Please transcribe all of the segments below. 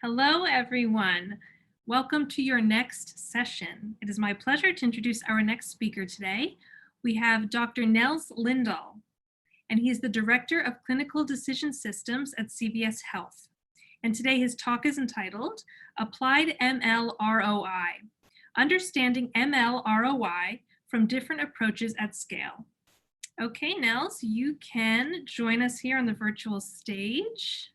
Hello, everyone. Welcome to your next session. It is my pleasure to introduce our next speaker today. We have Dr. Nels Lindahl, and he is the Director of Clinical Decision Systems at CVS Health. And today his talk is entitled Applied ML ROI, Understanding ML ROI from Different Approaches at Scale. Okay, Nels, you can join us here on the virtual stage.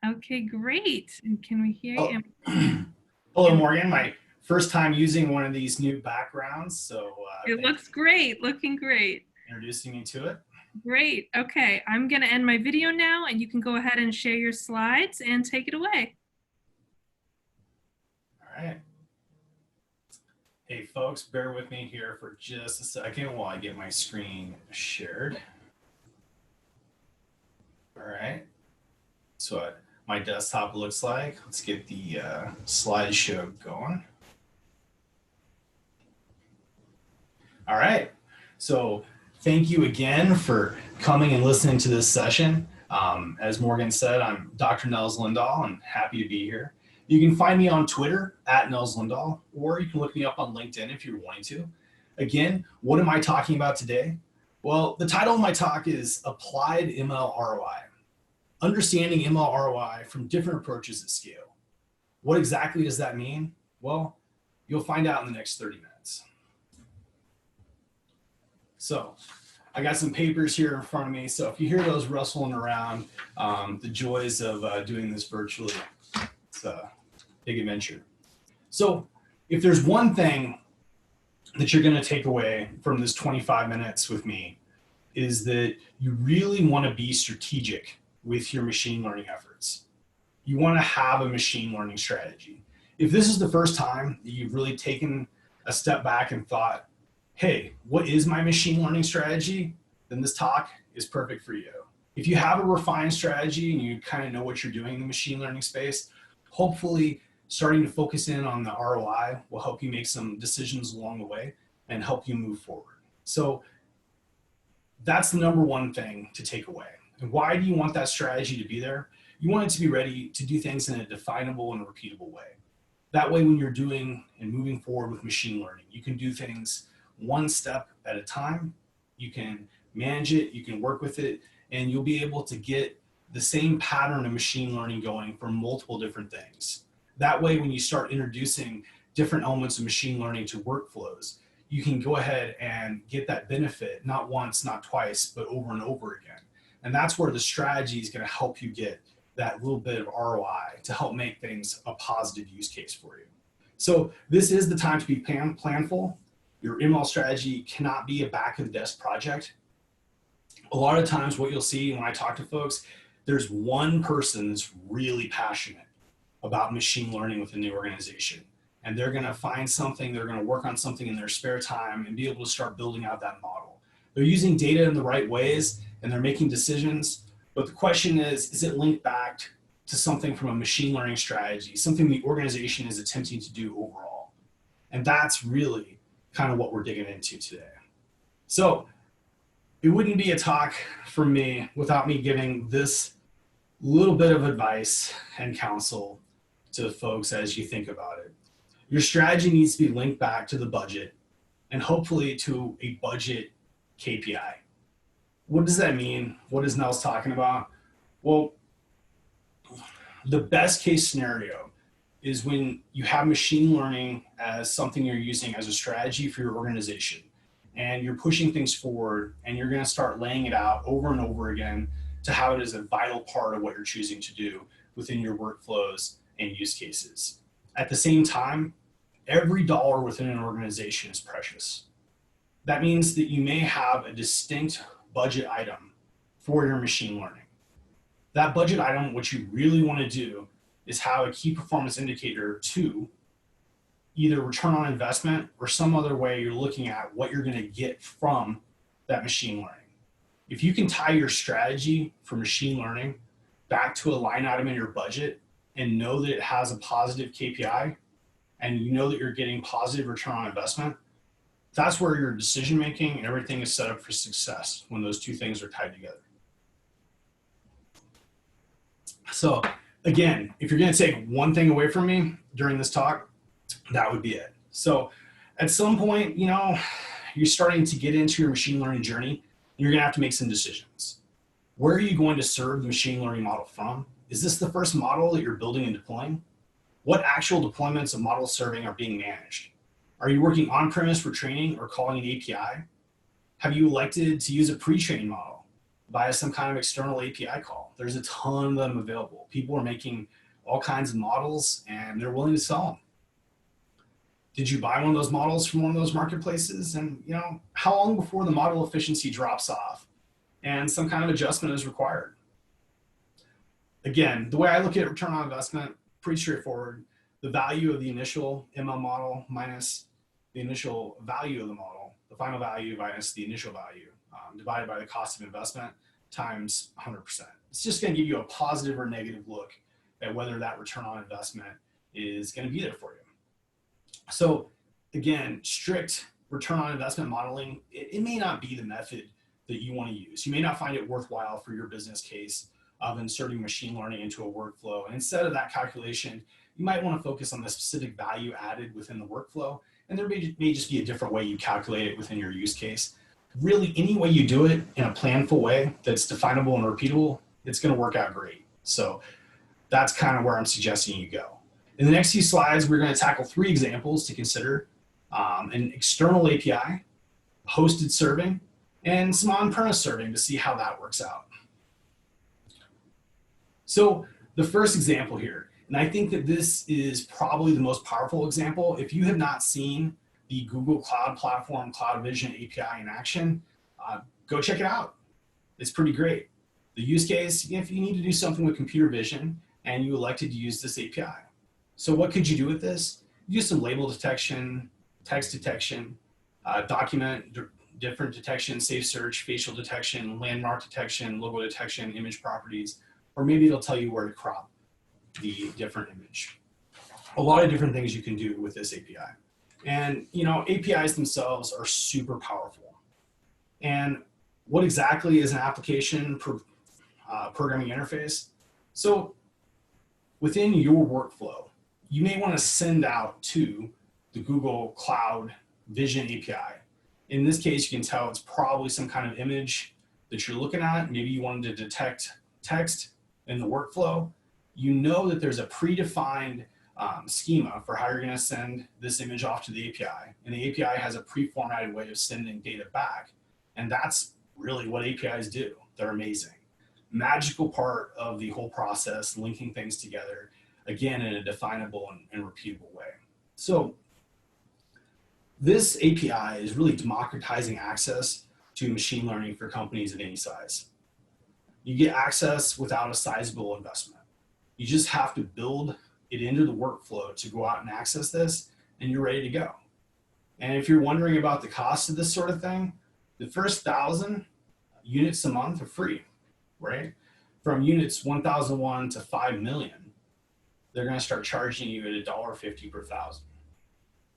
Okay, great. And can we hear you? Hello, Morgan. My first time using one of these new backgrounds, so it looks great. Looking great. Introducing me to it. Great. Okay, I'm going to end my video now, and you can go ahead and share your slides and take it away. All right. Hey, folks, bear with me here for just a second while I get my screen shared. All right. So my desktop looks like. Let's get the slideshow going. All right, so thank you again for coming and listening to this session. As Morgan said, I'm Dr. Nels Lindahl. I'm happy to be here. You can find me on Twitter at Nels Lindahl, or you can look me up on LinkedIn if you're wanting to. Again, what am I talking about today? Well, the title of my talk is Applied ML ROI. Understanding ML ROI from different approaches at scale. What exactly does that mean? Well, you'll find out in the next 30 minutes. So I got some papers here in front of me. So if you hear those rustling around, the joys of doing this virtually, it's a big adventure. So if there's one thing that you're going to take away from this 25 minutes with me, is that you really want to be strategic with your machine learning efforts. You want to have a machine learning strategy. If this is the first time that you've really taken a step back and thought, hey, what is my machine learning strategy? Then this talk is perfect for you. If you have a refined strategy and you kind of know what you're doing in the machine learning space, hopefully starting to focus in on the ROI will help you make some decisions along the way and help you move forward. So that's the number one thing to take away. And why do you want that strategy to be there? You want it to be ready to do things in a definable and repeatable way. That way, when you're doing and moving forward with machine learning, you can do things one step at a time. You can manage it, you can work with it, and you'll be able to get the same pattern of machine learning going for multiple different things. That way, when you start introducing different elements of machine learning to workflows, you can go ahead and get that benefit, not once, not twice, but over and over again. And that's where the strategy is going to help you get that little bit of ROI to help make things a positive use case for you. So this is the time to be planful. Your ML strategy cannot be a back of the desk project. A lot of times what you'll see when I talk to folks, there's one person that's really passionate about machine learning within the organization. And they're going to find something, they're going to work on something in their spare time and be able to start building out that model. They're using data in the right ways and they're making decisions. But the question is it linked back to something from a machine learning strategy, something the organization is attempting to do overall? And that's really kind of what we're digging into today. So it wouldn't be a talk from me without me giving this little bit of advice and counsel to folks as you think about it. Your strategy needs to be linked back to the budget and hopefully to a budget KPI. What does that mean? What is Nels talking about? Well, the best case scenario is when you have machine learning as something you're using as a strategy for your organization and you're pushing things forward and you're going to start laying it out over and over again to have it as a vital part of what you're choosing to do within your workflows and use cases. At the same time, every dollar within an organization is precious. That means that you may have a distinct budget item for your machine learning. That budget item, what you really want to do is have a key performance indicator to either return on investment or some other way you're looking at what you're going to get from that machine learning. If you can tie your strategy for machine learning back to a line item in your budget and know that it has a positive KPI and you know that you're getting positive return on investment, that's where your decision making and everything is set up for success when those two things are tied together. So again, if you're going to take one thing away from me during this talk, that would be it. So at some point, you're starting to get into your machine learning journey. You're going to have to make some decisions. Where are you going to serve the machine learning model from? Is this the first model that you're building and deploying? What actual deployments of model serving are being managed? Are you working on-premise for training or calling an API? Have you elected to use a pre-trained model via some kind of external API call? There's a ton of them available. People are making all kinds of models and they're willing to sell them. Did you buy one of those models from one of those marketplaces? And how long before the model efficiency drops off and some kind of adjustment is required? Again, the way I look at return on investment, pretty straightforward. The value of the initial ML model minus the initial value of the model, the final value minus the initial value, divided by the cost of investment times 100%. It's just going to give you a positive or negative look at whether that return on investment is going to be there for you. So again, strict return on investment modeling, it may not be the method that you want to use. You may not find it worthwhile for your business case of inserting machine learning into a workflow. And instead of that calculation, you might want to focus on the specific value added within the workflow. And there may just be a different way you calculate it within your use case. Really, any way you do it in a planful way that's definable and repeatable, it's going to work out great. So that's kind of where I'm suggesting you go. In the next few slides, we're going to tackle 3 examples to consider: an external API, hosted serving, and some on-premise serving to see how that works out. So the first example here, and I think that this is probably the most powerful example. If you have not seen the Google Cloud Platform Cloud Vision API in action, go check it out. It's pretty great. The use case, if you need to do something with computer vision and you elected to use this API. So what could you do with this? Use some label detection, text detection, document different detection, safe search, facial detection, landmark detection, logo detection, image properties, or maybe it'll tell you where to crop the different image. A lot of different things you can do with this API. And APIs themselves are super powerful. And what exactly is an application programming interface? So within your workflow, you may want to send out to the Google Cloud Vision API. In this case, you can tell it's probably some kind of image that you're looking at. Maybe you wanted to detect text in the workflow. You know that there's a predefined schema for how you're going to send this image off to the API. And the API has a pre-formatted way of sending data back. And that's really what APIs do. They're amazing. Magical part of the whole process, linking things together, again, in a definable and repeatable way. So this API is really democratizing access to machine learning for companies of any size. You get access without a sizable investment. You just have to build it into the workflow to go out and access this, and you're ready to go. And if you're wondering about the cost of this sort of thing, the first 1,000 units a month are free, right? From units 1,001 to 5 million, they're going to start charging you at $1.50 per 1,000.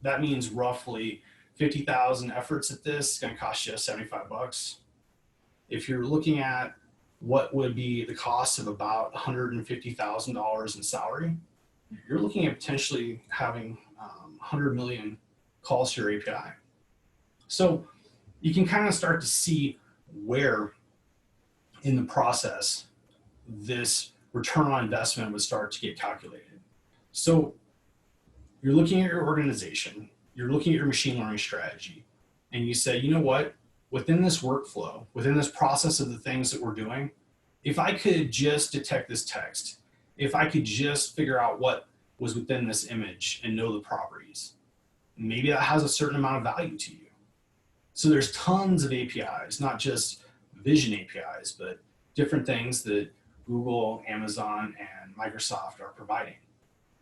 That means roughly 50,000 efforts at this is going to cost you $75. If you're looking at what would be the cost of about $150,000 in salary, you're looking at potentially having 100 million calls to your API. So you can kind of start to see where in the process this return on investment would start to get calculated. So you're looking at your organization, you're looking at your machine learning strategy, and you say, you know what, within this workflow, within this process of the things that we're doing, if I could just detect this text, if I could just figure out what was within this image and know the properties, maybe that has a certain amount of value to you. So there's tons of APIs, not just vision APIs, but different things that Google, Amazon, and Microsoft are providing.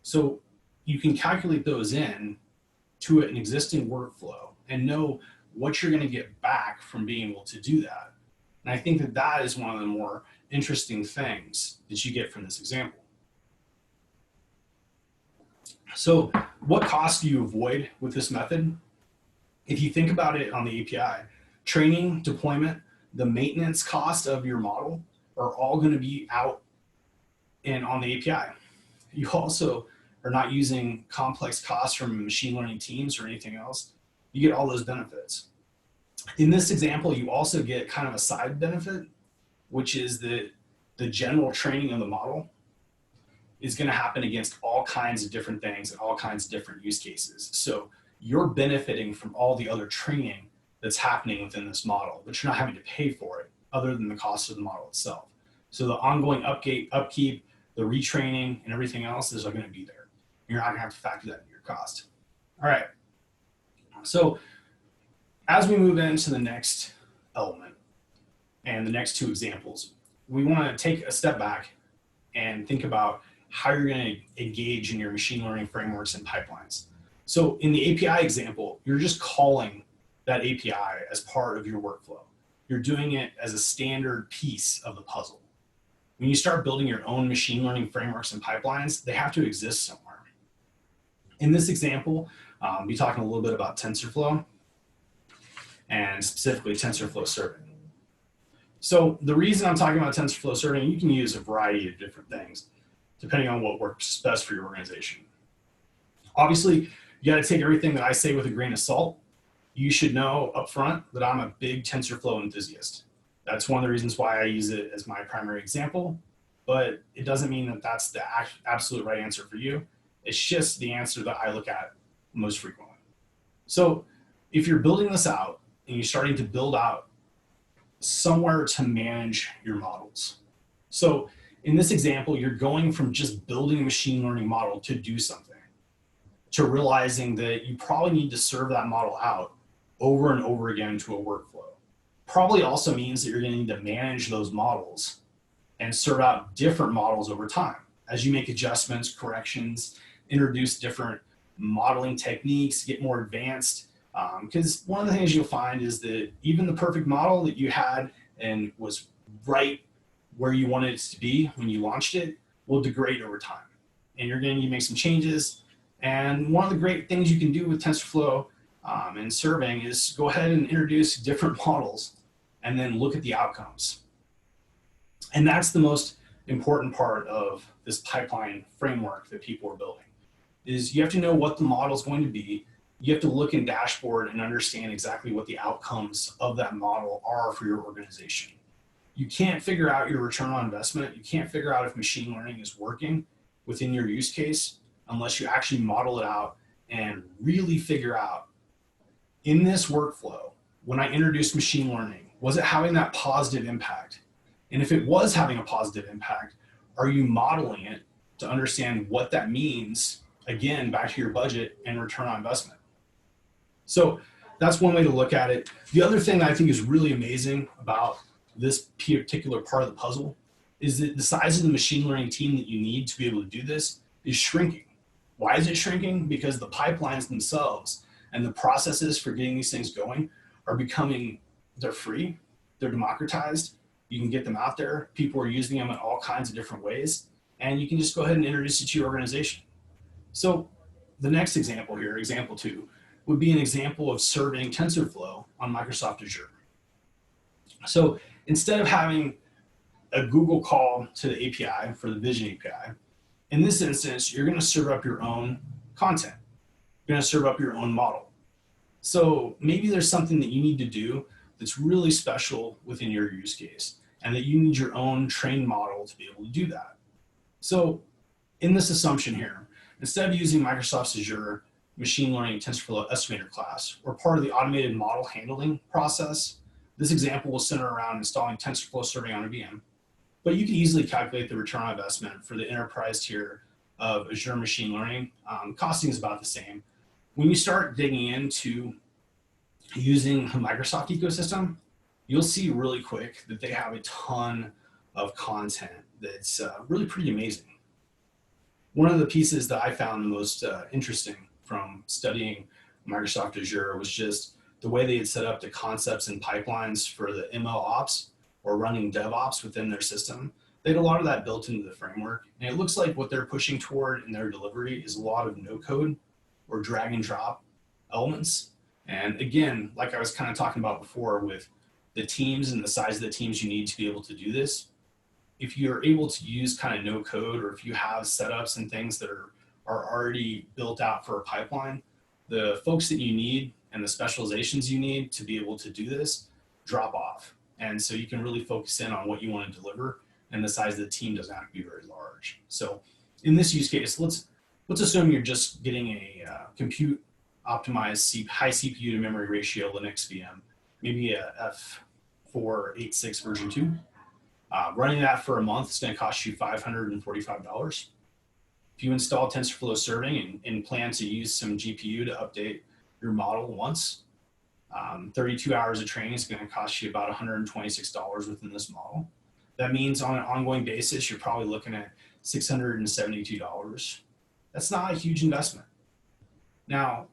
So you can calculate those in to an existing workflow and know what you're going to get back from being able to do that. And I think that that is one of the more interesting things that you get from this example. So what costs do you avoid with this method? If you think about it on the API, training, deployment, the maintenance cost of your model are all going to be out And on the API, you also are not using complex costs from machine learning teams or anything else. You get all those benefits. In this example, you also get kind of a side benefit, which is that the general training of the model is going to happen against all kinds of different things and all kinds of different use cases. So you're benefiting from all the other training that's happening within this model, but you're not having to pay for it other than the cost of the model itself. So the ongoing upkeep, the retraining, and everything else is going to be there. You're not going to have to factor that into your cost. All right. So as we move into the next element and the next two examples, we want to take a step back and think about how you're going to engage in your machine learning frameworks and pipelines. So in the API example, you're just calling that API as part of your workflow. You're doing it as a standard piece of the puzzle. When you start building your own machine learning frameworks and pipelines, they have to exist somewhere. In this example, I'll be talking a little bit about TensorFlow and specifically TensorFlow Serving. So the reason I'm talking about TensorFlow Serving, you can use a variety of different things depending on what works best for your organization. Obviously, you got to take everything that I say with a grain of salt. You should know up front that I'm a big TensorFlow enthusiast. That's one of the reasons why I use it as my primary example, but it doesn't mean that that's the absolute right answer for you. It's just the answer that I look at most frequently. So if you're building this out and you're starting to build out somewhere to manage your models. So in this example, you're going from just building a machine learning model to do something, to realizing that you probably need to serve that model out over and over again to a workflow. Probably also means that you're going to need to manage those models and serve out different models over time as you make adjustments, corrections, introduce different modeling techniques, get more advanced. Because one of the things you'll find is that even the perfect model that you had and was right where you wanted it to be when you launched it will degrade over time. And you're going to need to make some changes. And one of the great things you can do with TensorFlow and serving is go ahead and introduce different models and then look at the outcomes. And that's the most important part of this pipeline framework that people are building, is you have to know what the model is going to be. You have to look in dashboard and understand exactly what the outcomes of that model are for your organization. You can't figure out your return on investment. You can't figure out if machine learning is working within your use case unless you actually model it out and really figure out, in this workflow, when I introduced machine learning, was it having that positive impact? And if it was having a positive impact, are you modeling it to understand what that means, again, back to your budget and return on investment? So that's one way to look at it. The other thing that I think is really amazing about this particular part of the puzzle is that the size of the machine learning team that you need to be able to do this is shrinking. Why is it shrinking? Because the pipelines themselves and the processes for getting these things going are becoming, they're free, they're democratized. You can get them out there. People are using them in all kinds of different ways, and you can just go ahead and introduce it to your organization. So the next example here, example 2, would be an example of serving TensorFlow on Microsoft Azure. So instead of having a Google call to the API for the Vision API, in this instance, you're going to serve up your own content. You're going to serve up your own model. So maybe there's something that you need to do that's really special within your use case, and that you need your own trained model to be able to do that. So in this assumption here, instead of using Microsoft Azure Machine Learning TensorFlow Estimator class or part of the automated model handling process, this example will center around installing TensorFlow Serving on a VM. But you can easily calculate the return on investment for the enterprise tier of Azure Machine Learning. Costing is about the same. When you start digging into using the Microsoft ecosystem, you'll see really quick that they have a ton of content that's really pretty amazing. One of the pieces that I found the most interesting from studying Microsoft Azure was just the way they had set up the concepts and pipelines for the ML ops or running DevOps within their system. They had a lot of that built into the framework. And it looks like what they're pushing toward in their delivery is a lot of no code or drag and drop elements. And again, like I was kind of talking about before with the teams and the size of the teams you need to be able to do this, if you're able to use kind of no code, or if you have setups and things that are already built out for a pipeline, the folks that you need and the specializations you need to be able to do this drop off. And so you can really focus in on what you want to deliver, and the size of the team doesn't have to be very large. So in this use case, let's assume you're just getting a compute optimized high CPU to memory ratio Linux VM, maybe a F486 version 2. Running that for a month is going to cost you $545. If you install TensorFlow Serving and plan to use some GPU to update your model once, 32 hours of training is going to cost you about $126 within this model. That means on an ongoing basis, you're probably looking at $672. That's not a huge investment. Now,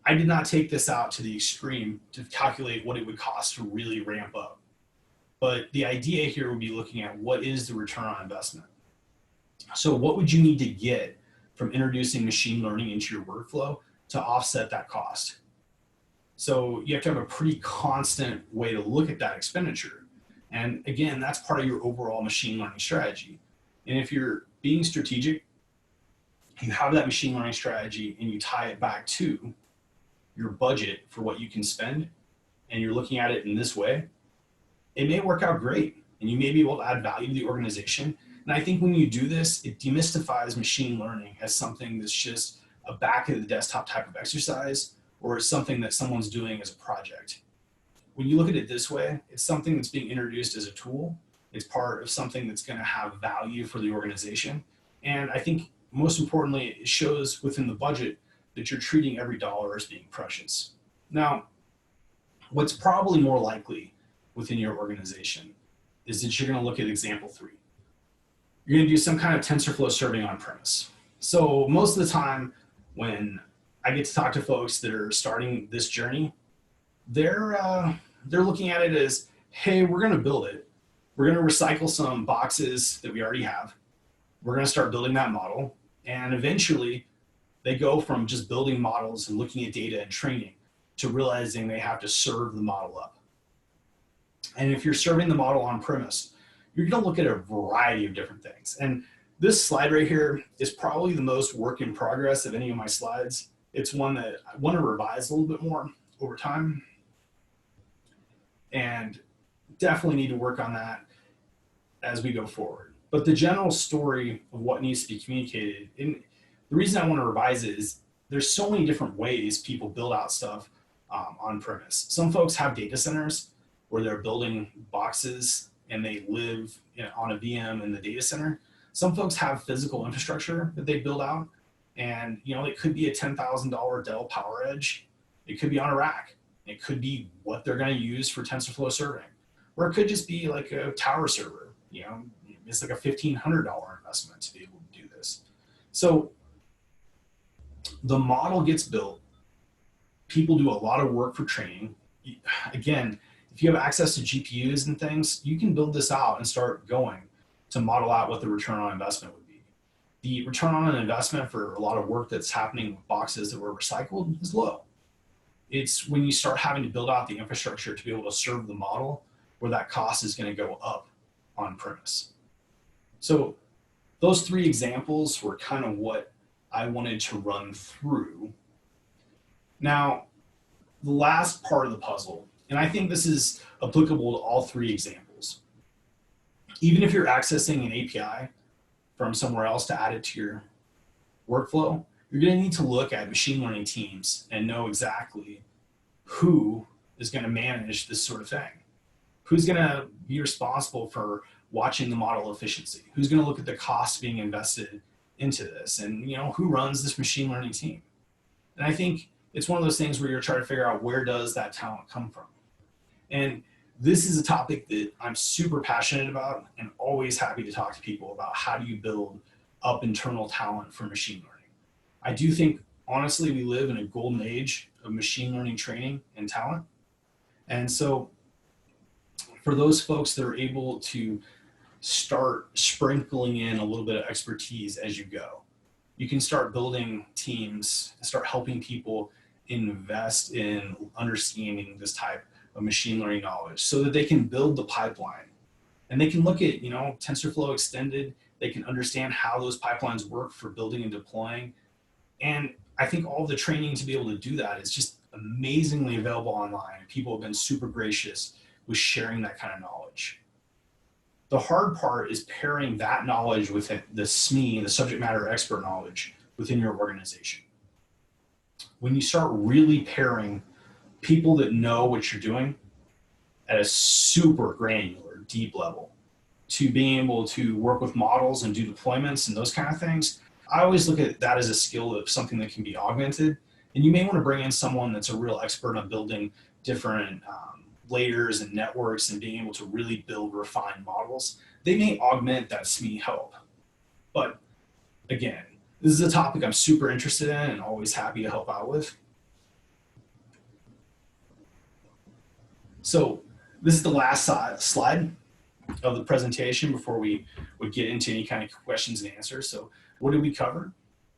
I did not take this out to the extreme to calculate what it would cost to really ramp up. But the idea here would be looking at what is the return on investment. So what would you need to get from introducing machine learning into your workflow to offset that cost? So you have to have a pretty constant way to look at that expenditure. And again, that's part of your overall machine learning strategy. And if you're being strategic, you have that machine learning strategy and you tie it back to your budget for what you can spend, and you're looking at it in this way, it may work out great and you may be able to add value to the organization. And I think when you do this, it demystifies machine learning as something that's just a back of the desktop type of exercise, or it's something that someone's doing as a project. When you look at it this way, it's something that's being introduced as a tool. It's part of something that's going to have value for the organization. And I think most importantly, it shows within the budget that you're treating every dollar as being precious. Now, what's probably more likely within your organization is that you're going to look at example 3. You're going to do some kind of TensorFlow serving on premise. So most of the time when I get to talk to folks that are starting this journey, they're looking at it as, hey, we're going to build it. We're going to recycle some boxes that we already have. We're going to start building that model. And eventually they go from just building models and looking at data and training to realizing they have to serve the model up. And if you're serving the model on premise, you're going to look at a variety of different things. And this slide right here is probably the most work in progress of any of my slides. It's one that I want to revise a little bit more over time, and definitely need to work on that as we go forward. But the general story of what needs to be communicated, and the reason I want to revise it is there's so many different ways people build out stuff on premise. Some folks have data centers where they're building boxes and they live on a VM in the data center. Some folks have physical infrastructure that they build out, and it could be a $10,000 Dell PowerEdge. It could be on a rack. It could be what they're going to use for TensorFlow serving, or it could just be like a tower server. It's like a $1,500 investment to be able to do this. So the model gets built. People do a lot of work for training. Again, if you have access to GPUs and things, you can build this out and start going to model out what the return on investment would be. The return on an investment for a lot of work that's happening with boxes that were recycled is low. It's when you start having to build out the infrastructure to be able to serve the model where that cost is going to go up on premise. So those 3 examples were kind of what I wanted to run through. Now, the last part of the puzzle, and I think this is applicable to all 3 examples. Even if you're accessing an API from somewhere else to add it to your workflow, you're going to need to look at machine learning teams and know exactly who is going to manage this sort of thing. Who's going to be responsible for watching the model efficiency? Who's going to look at the costs being invested into this? And who runs this machine learning team? And I think it's one of those things where you're trying to figure out, where does that talent come from? And this is a topic that I'm super passionate about and always happy to talk to people about. How do you build up internal talent for machine learning? I do think, honestly, we live in a golden age of machine learning training and talent. And so for those folks that are able to start sprinkling in a little bit of expertise as you go, you can start building teams, start helping people invest in understanding this type of machine learning knowledge so that they can build the pipeline And they can look at, TensorFlow extended. They can understand how those pipelines work for building and deploying. And I think all the training to be able to do that is just amazingly available online. People have been super gracious with sharing that kind of knowledge. The hard part is pairing that knowledge with the SME, the subject matter expert knowledge within your organization. When you start really pairing people that know what you're doing at a super granular, deep level to being able to work with models and do deployments and those kind of things, I always look at that as a skill of something that can be augmented. And you may want to bring in someone that's a real expert on building different layers and networks and being able to really build refined models. They may augment that SME help. But again, this is a topic I'm super interested in and always happy to help out with. So this is the last slide of the presentation before we would get into any kind of questions and answers. So what did we cover?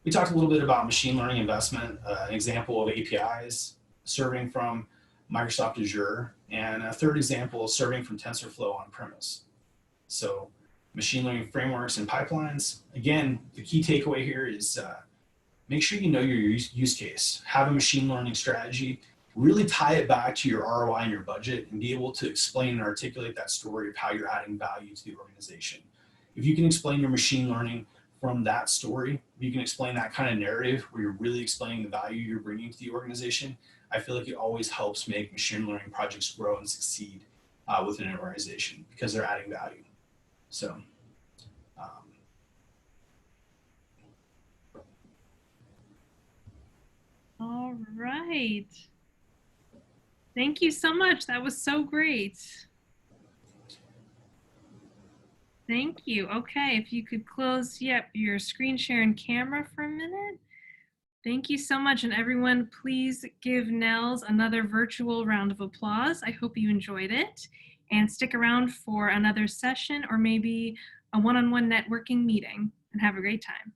We talked a little bit about machine learning investment, an example of APIs, serving from Microsoft Azure, and a third example is serving from TensorFlow on premise. So machine learning frameworks and pipelines. Again, the key takeaway here is make sure you know your use case, have a machine learning strategy, really tie it back to your ROI and your budget and be able to explain and articulate that story of how you're adding value to the organization. If you can explain your machine learning from that story, if you can explain that kind of narrative where you're really explaining the value you're bringing to the organization, I feel like it always helps make machine learning projects grow and succeed within an organization because they're adding value. So, All right. Thank you so much. That was so great. Thank you. Okay, if you could close, your screen share and camera for a minute. Thank you so much. And everyone, please give Nels another virtual round of applause. I hope you enjoyed it. And stick around for another session or maybe a one-on-one networking meeting. And have a great time.